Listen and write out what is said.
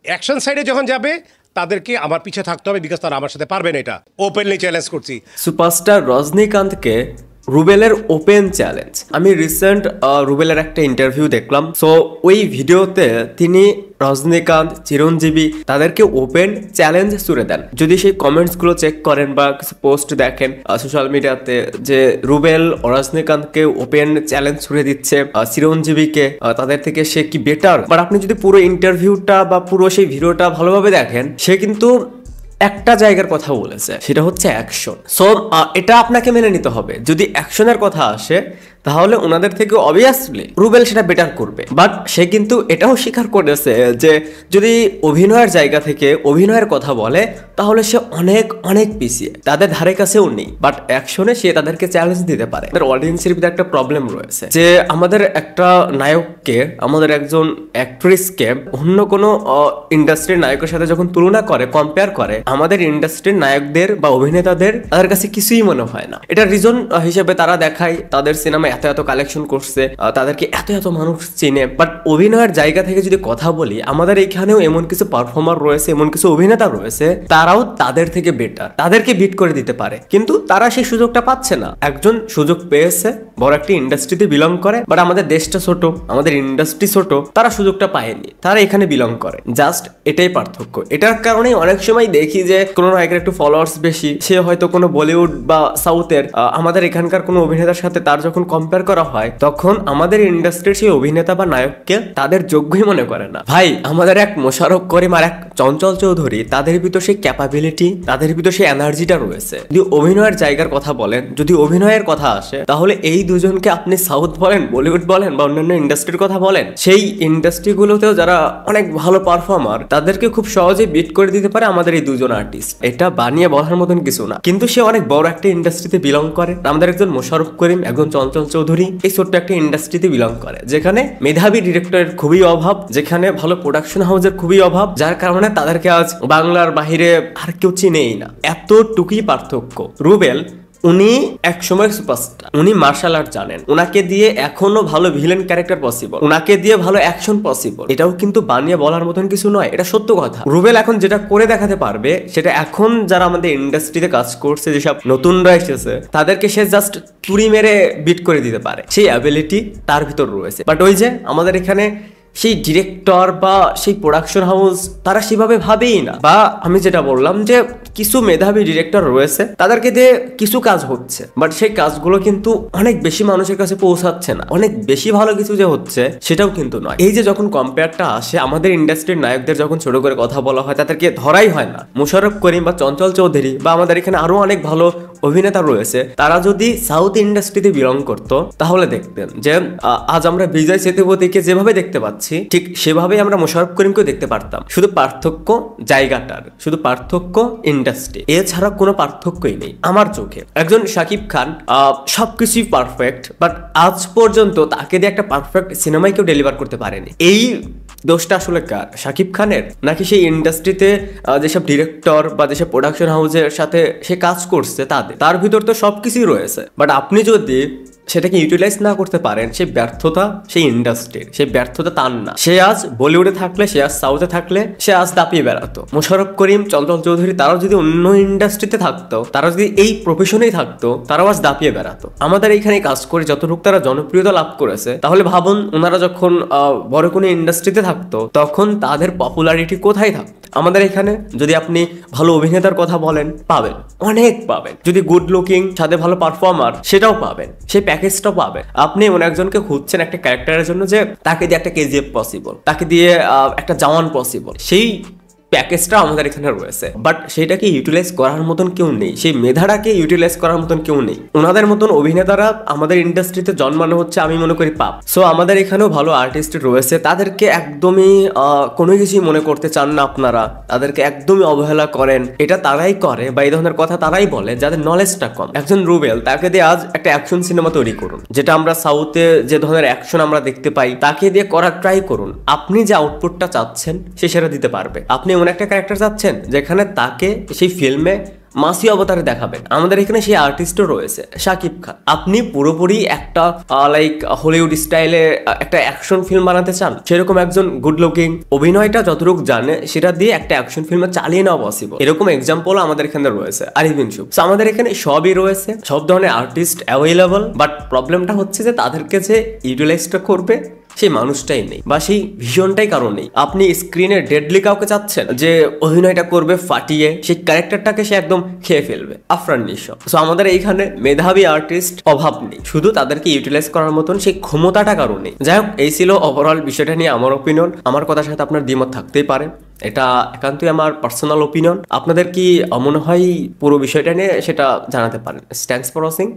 Action সাইডে যখন যাবে তাদেরকে আমার পিছে থাকতে হবে, বিকজ তারা আমার সাথে পারবে না। এটা ওপেনলি চ্যালেঞ্জ করছি। সুপারস্টার রজনীকান্তকে রুবেলের ওপেন চ্যালেঞ্জ। আমি রিসেন্ট রুবেলের একটা ইন্টারভিউ দেখলাম। সো ওই ভিডিওতে তিনি রজনীকান্ত, চিরঞ্জীবী তাদেরকে ওপেন চ্যালেঞ্জ ছুড়ে দেন। যদি সেই কমেন্টসগুলো চেক করেন বা কিছু পোস্ট দেখেন সোশ্যাল মিডিয়াতে, যে রুবেল রজনীকান্তকে ওপেন চ্যালেঞ্জ ছুড়ে দিচ্ছে চিরঞ্জীবীকে, তাদের থেকে সে কি বেটার। বাট আপনি যদি পুরো ইন্টারভিউটা বা পুরো সেই ভিডিওটা ভালোভাবে দেখেন, সে কিন্তু একটা জায়গার কথা বলেছে, সেটা হচ্ছে অ্যাকশন। সো এটা আপনাকে মেনে নিতে হবে। যদি অ্যাকশনের কথা আসে তাহলে ওনাদের থেকে অবভিয়াসলি রুবেল সেটা বেটার করবে। বাট সে কিন্তু এটাও স্বীকার করেছে যে যদি অভিনয়ের জায়গা থেকে অভিনয়ের কথা বলে তাহলে সে অনেক অনেক পিছিয়ে, তাদের ধারে কাছেও নেই। বাট অ্যাকশনে সে তাদেরকে চ্যালেঞ্জ দিতে পারে। অডিয়েন্সের ভিতরে একটা প্রবলেম রয়েছে যে আমাদের একটা নায়ককে, আমাদের একজন অ্যাক্ট্রেসকে অন্য কোনো ইন্ডাস্ট্রির নায়কের সাথে যখন তুলনা করে, কম্পেয়ার করে, আমাদের ইন্ডাস্ট্রির নায়কদের বা অভিনেতাদের তাদের কাছে কিছুই মনে হয় না। এটা রিজন হিসেবে তারা দেখায় তাদের সিনেমা এত এত কালেকশন করছে, তাদেরকে এত এত মানুষ চিনে। বাট অভিনয়ের জায়গা থেকে যদি কথা বলি, আমাদের এখানেও এমন কিছু পারফর্মার রয়েছে, এমন কিছু অভিনেতা রয়েছে, তারাও তাদের থেকে বেটার, তাদেরকে বিট করে দিতে পারে, কিন্তু তারা সেই সুযোগটা পাচ্ছে না। একজন সুযোগ পেয়েছে, বড় একটা ইন্ডাস্ট্রিতে বিলং করে, বাট আমাদের দেশটা ছোট, আমাদের ইন্ডাস্ট্রি ছোট, তারা সুযোগটা পায়নি, তারা এখানে বিলং করে। জাস্ট এটাই পার্থক্য। এটার কারণে অনেক সময় দেখি যে কোনো নায়কের একটু ফলোয়ার্স বেশি, সে হয়তো কোনো বলিউড বা সাউথের আমাদের এখানকার কোনো অভিনেতার সাথে তার যখন কম্পেয়ার করা হয়, তখন আমাদের ইন্ডাস্ট্রির সেই অভিনেতা বা নায়ককে তাদের যোগ্যই মনে করে না। ভাই, আমাদের এক মোশাররফ করিম আর এক চঞ্চল চৌধুরী, তাদের ভিতর সেই ক্যাপাবিলিটি, তাদের ভিতর সেই এনার্জিটা রয়েছে। যদি অভিনয়ের জায়গার কথা বলেন, যদি অভিনয়ের কথা আসে, তাহলে এই দুজনকে আপনি সাউথ বলেন, বলিউড বলেন বা অন্যান্য ইন্ডাস্ট্রির কথা বলেন, সেই ইন্ডাস্ট্রিগুলোতেও যারা অনেক ভালো পারফর্মার, তাদেরকে খুব সহজে বিট করে দিতে পারে আমাদের এই দুজন আর্টিস্ট। এটা বানিয়ে বলার মতন কিছু না, কিন্তু সে অনেক বড় একটা ইন্ডাস্ট্রিতে বিলং করে। আমাদের একজন মোশাররফ করিম, একজন চঞ্চল চৌধুরী এই ছোট্ট একটা ইন্ডাস্ট্রিতে বিলং করে, যেখানে মেধাবী ডিরেক্টরের খুবই অভাব, যেখানে ভালো প্রোডাকশন হাউসের খুবই অভাব, যার কারণে তাদেরকে আজ বাংলার বাহিরে আর কেউ চিনেই না। এতটুকুই পার্থক্য। রুবেল, উনি এক সময় সুপারস্টার, উনি মার্শাল আর্ট জানেন, উনাকে দিয়ে এখনো ভালো ভিলেন ক্যারেক্টার পসিবল, উনাকে দিয়ে ভালো অ্যাকশন পসিবল। এটাও কিন্তু বানিয়ে বলার মতন কিছু নয়, এটা সত্য কথা। রুবেল এখন যেটা করে দেখাতে পারবে, সেটা এখন যারা আমাদের ইন্ডাস্ট্রিতে কাজ করছে, যেসব নতুনরা এসেছে, তাদেরকে সে জাস্ট তুড়ি মেরে বিট করে দিতে পারে, সেই অ্যাবিলিটি তার ভিতর রয়েছে। বাট ওই যে আমাদের এখানে সেই ডিরেক্টর বা সেই প্রোডাকশন হাউস, তারা সেভাবে ভাবেই না। বা আমি যেটা বললাম যে কিছু মেধাবী ডিরেক্টর রয়েছে, তাদেরকে দিয়ে কিছু কাজ হচ্ছে, বাট সেই কাজগুলো কিন্তু অনেক বেশি মানুষের কাছে পৌঁছাচ্ছে না। অনেক বেশি ভালো কিছু যে হচ্ছে সেটাও কিন্তু নয়। এই যে যখন কম্পেয়ারটা আসে, আমাদের ইন্ডাস্ট্রির নায়কদের যখন ছোট করে কথা বলা হয়, তাদেরকে ধরাই হয় না। মোশাররফ করিম বা চঞ্চল চৌধুরী বা আমাদের এখানে আরো অনেক ভালো অভিনেতা রয়েছে, তারা যদি সাউথ ইন্ডাস্ট্রিতে বিলং করতো, তাহলে দেখতেন যে আজ আমরা বিজয় সেতুপতিকে যেভাবে দেখতে পাচ্ছি, ঠিক সেভাবেই আমরা মোশাররফ করিমকেও দেখতে পারতাম। শুধু পার্থক্য জায়গাটার, শুধু পার্থক্য ইন্ডাস্ট্রি, এছাড়া কোনো পার্থক্যই নেই আমার চোখে। একজন শাকিব খান সবকিছুই পারফেক্ট, বাট আজ পর্যন্ত তাকে দিয়ে একটা পারফেক্ট সিনেমাই কেউ ডেলিভার করতে পারেনি। এই দোষটা আসলে কার? শাকিব খানের, নাকি সেই ইন্ডাস্ট্রিতে যেসব ডিরেক্টর বা যেসব প্রোডাকশন হাউসের সাথে সে কাজ করছে তাদের? তার ভিতর তো সবকিছুই রয়েছে, বাট আপনি যদি সেটাকে ইউটিলাইজ না করতে পারেন, সেই ব্যর্থতা সেই ইন্ডাস্ট্রির, সেই ব্যর্থতা তার না। সে আজ বলিউডে থাকলে, সে আজ সাউথে থাকলে, সে আজ দাপিয়ে বেড়াতো। মোশাররফ করিম, চঞ্চল চৌধুরী, তারাও যদি অন্য ইন্ডাস্ট্রিতে থাকতো, তারা যদি এই প্রফেশনেই থাকতো, তারাও আজ দাপিয়ে বেড়াতো। আমাদের এইখানে কাজ করে যতটুকু তারা জনপ্রিয়তা লাভ করেছে, তাহলে ভাবুন ওনারা যখন বড় কোনো ইন্ডাস্ট্রিতে থাকতো, তখন তাদের পপুলারিটি কোথায় থাকতো? আমাদের এখানে যদি আপনি ভালো অভিনেতার কথা বলেন, পাবেন, অনেক পাবেন। যদি গুড লুকিং, সাথে ভালো পারফর্মার, সেটাও পাবেন, সেই প্যাকেজটাও পাবেন। আপনি এমন একজনকে খুঁজছেন একটা ক্যারেক্টারের জন্য, যে তাকে দিয়ে একটা কেজিএফ পসিবল, তাকে দিয়ে একটা জওয়ান পসিবল, সেই প্যাকেজটা আমাদের এখানে রয়েছে, বাট সেটাকে ইউটিলাইজ করার মতন কেউ নেই, সেই মেধাটাকে ইউটিলাইজ করার মতন কেউ নেই। ওনাদের মতন অভিনেতারা আমাদের ইন্ডাস্ট্রিতে জন্মানো হচ্ছে, আমি মনে করি পাপ। সো আমাদের এখানেও ভালো আর্টিস্ট রয়েছে, তাদেরকে একদমই কোনো কিছুই মনে করতে চান না আপনারা, তাদেরকে একদমই অবহেলা করেন। এটা তারাই করে বা এই ধরনের কথা তারাই বলে যাদের নলেজটা কম। একজন রুবেল, তাকে দিয়ে আজ একটা অ্যাকশন সিনেমা তৈরি করুন, যেটা আমরা সাউথে যে ধরনের অ্যাকশন আমরা দেখতে পাই, তাকে দিয়ে করার ট্রাই করুন। আপনি যে আউটপুটটা চাচ্ছেন সে সেটা দিতে পারবে। আপনি এমন একটা ক্যারেক্টার চাচ্ছেন যেখানে তাকে সেই ফিল্মে মাসি অবতারে দেখাবেন। আমাদের এখানে সেই আর্টিস্টও রয়েছে শাকিব খান। আপনি পুরোপুরি একটা লাইক হলিউড স্টাইলে একটা অ্যাকশন ফিল্ম বানাতে চান, সেরকম একজন গুড লুকিং অভিনয়টা যতটুকু জানে সেটা দিয়ে একটা অ্যাকশন ফিল্মে চালিয়ে নেওয়া পসিবল, এরকম এক্সাম্পল আমাদের এখানে রয়েছে আরিফিন শুভ। So, আমাদের এখানে সবই রয়েছে, সব ধরনের আর্টিস্ট অ্যাভেলেবল, বাট প্রবলেমটা হচ্ছে যে তাদেরকে যে ইউটিলাইজটা করবে সেই মানুষটাই নেই বা সেই ভিশনটাই কারণ নেই। আপনি স্ক্রিনে ডেডলি কাউকে চাচ্ছেন যে অভিনয়টা করবে ফাটিয়ে, সেই ক্যারেক্টারটাকে সে একদম খেয়ে ফেলবে, আফরান নিশো। সো আমাদের এইখানে মেধাবী আর্টিস্ট অভাব নেই, শুধু তাদেরকে ইউটিলাইজ করার মতন সেই ক্ষমতাটা কারণ নেই। যাই হোক, এই ছিল ওভারঅল বিষয়টা নিয়ে আমার ওপিনিয়ন। আমার কথার সাথে আপনার দ্বিমত থাকতেই পারে, এটা একান্তই আমার পার্সোনাল ওপিনিয়ন। আপনাদের কি মনে হয় পুরো বিষয়টা নিয়ে সেটা জানাতে পারেন। Thanks for watching.